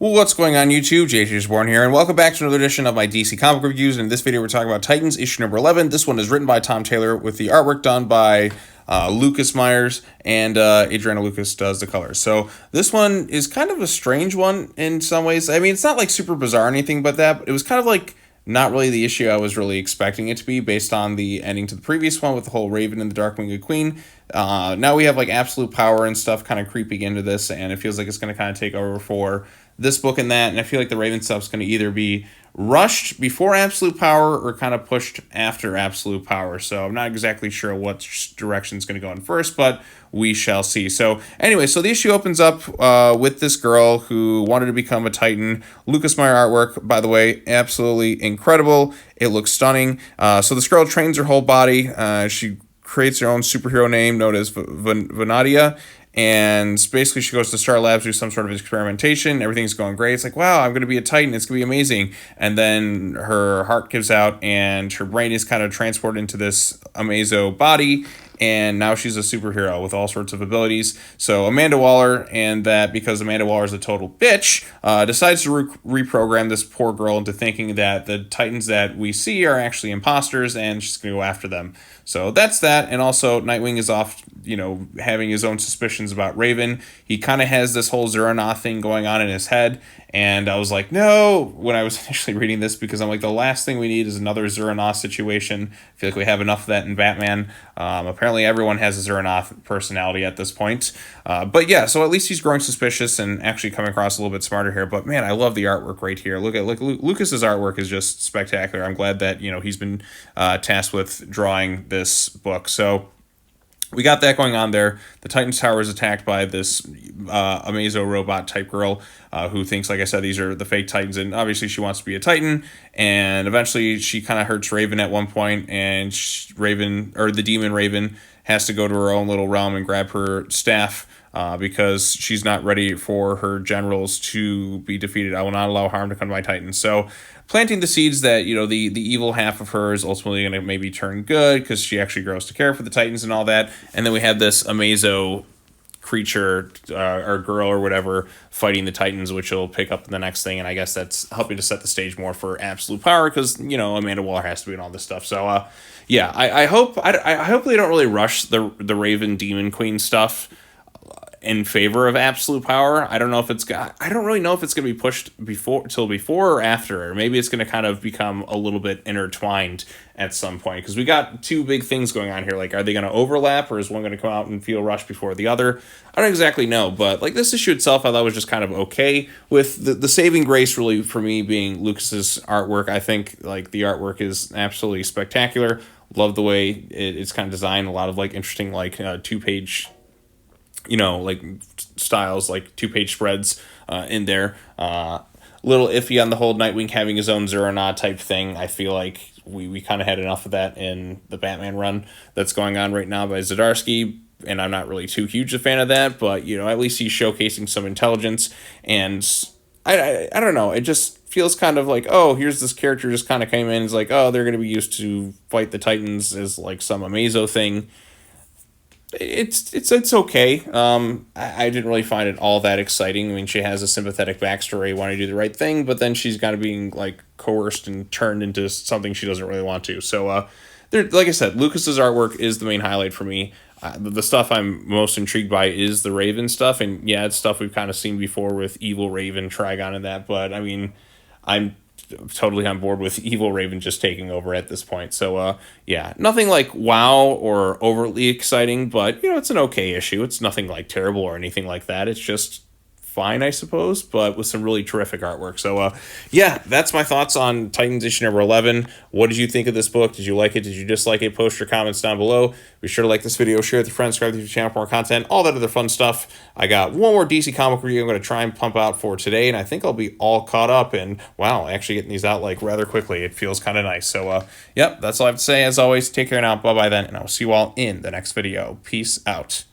What's going on YouTube? JTsborn here, and welcome back to another edition of my DC comic reviews. And in this video, we're talking about Titans issue number 11. This one is written by Tom Taylor with the artwork done by Lucas Myers, and Adriana Lucas does the colors. So this one is kind of a strange one in some ways. I mean, it's not like super bizarre or anything, but it was kind of like not really the issue I was really expecting it to be based on the ending to the previous one with the whole Raven and the Dark-Winged Queen. Now we have like absolute power and stuff kind of creeping into this, and it feels like it's going to kind of take over for this book and that, and I feel like the Raven stuff's going to either be rushed before Absolute Power or kind of pushed after Absolute Power. So I'm not exactly sure what direction it's going to go in first, but we shall see. So anyway, so the issue opens up with this girl who wanted to become a Titan. Lucas Meyer artwork, by the way, absolutely incredible. It looks stunning. So this girl trains her whole body. She creates her own superhero name known as Vanadia. And basically she goes to Star Labs, do some sort of experimentation. Everything's going great. It's like, wow, I'm going to be a Titan. It's going to be amazing. And then her heart gives out and her brain is kind of transported into this Amazo body. And now she's a superhero with all sorts of abilities. So Amanda Waller, and that because Amanda Waller is a total bitch, decides to reprogram this poor girl into thinking that the Titans that we see are actually imposters, and she's going to go after them. So that's that. And also Nightwing is off, having his own suspicions about Raven. He kind of has this whole Zeranoth thing going on in his head. And I was like, no, when I was initially reading this, because I'm like, the last thing we need is another Zeranoth situation. I feel like we have enough of that in Batman. Apparently everyone has a Zeranoth personality at this point. But yeah, so at least he's growing suspicious and actually coming across a little bit smarter here. But man, I love the artwork right here. Look, Lucas's artwork is just spectacular. I'm glad that, he's been tasked with drawing this book. So we got that going on there. The Titans Tower is attacked by this Amazo robot type girl who thinks, like I said, these are the fake Titans, and obviously she wants to be a Titan. And eventually she kind of hurts Raven at one point, and the demon Raven has to go to her own little realm and grab her staff because she's not ready for her generals to be defeated. I will not allow harm to come to my Titans. So planting the seeds that, the evil half of her is ultimately going to maybe turn good because she actually grows to care for the Titans and all that. And then we have this Amazo creature or girl or whatever fighting the Titans, which will pick up in the next thing. And I guess that's helping to set the stage more for Absolute Power because, Amanda Waller has to be in all this stuff. So, yeah, I hope they don't really rush the Raven Demon Queen stuff in favor of Absolute Power. I don't really know if it's going to be pushed before or after, or maybe it's going to kind of become a little bit intertwined at some point, because we got two big things going on here. Like, are they going to overlap, or is one going to come out and feel rushed before the other? I don't exactly know, but like this issue itself I thought was just kind of okay, with the saving grace really for me being Lucas's artwork. I think like the artwork is absolutely spectacular. Love the way it's kind of designed. A lot of like interesting like two-page like styles, like two-page spreads in there. Little iffy on the whole Nightwing having his own Zeranoth type thing. I feel like we kind of had enough of that in the Batman run that's going on right now by Zdarsky, and I'm not really too huge a fan of that, but at least he's showcasing some intelligence. And I don't know, it just feels kind of like, oh, here's this character just kind of came in, it's like, oh, they're going to be used to fight the Titans as like some Amazo thing. It's okay. I didn't really find it all that exciting. I mean, she has a sympathetic backstory, wanting to do the right thing, but then she's kind of being like coerced and turned into something she doesn't really want to. So, like I said, Lucas's artwork is the main highlight for me. The stuff I'm most intrigued by is the Raven stuff, and yeah, it's stuff we've kind of seen before with Evil Raven, Trigon, and that. But I mean, I'm totally on board with Evil Raven just taking over at this point. So yeah, nothing like wow or overly exciting, but it's an okay issue. It's nothing like terrible or anything like that. It's just fine, I suppose, but with some really terrific artwork. So yeah, that's my thoughts on Titans issue number 11. What did you think of this book? Did you like it? Did you dislike it? Post your comments down below. Be sure to like this video, share it with your friends, subscribe to the channel for more content, all that other fun stuff. I got one more DC comic review I'm going to try and pump out for today, and I think I'll be all caught up, and wow, actually getting these out like rather quickly. It feels kind of nice. So yep, that's all I have to say. As always, take care now. Bye-bye then, and I'll see you all in the next video. Peace out.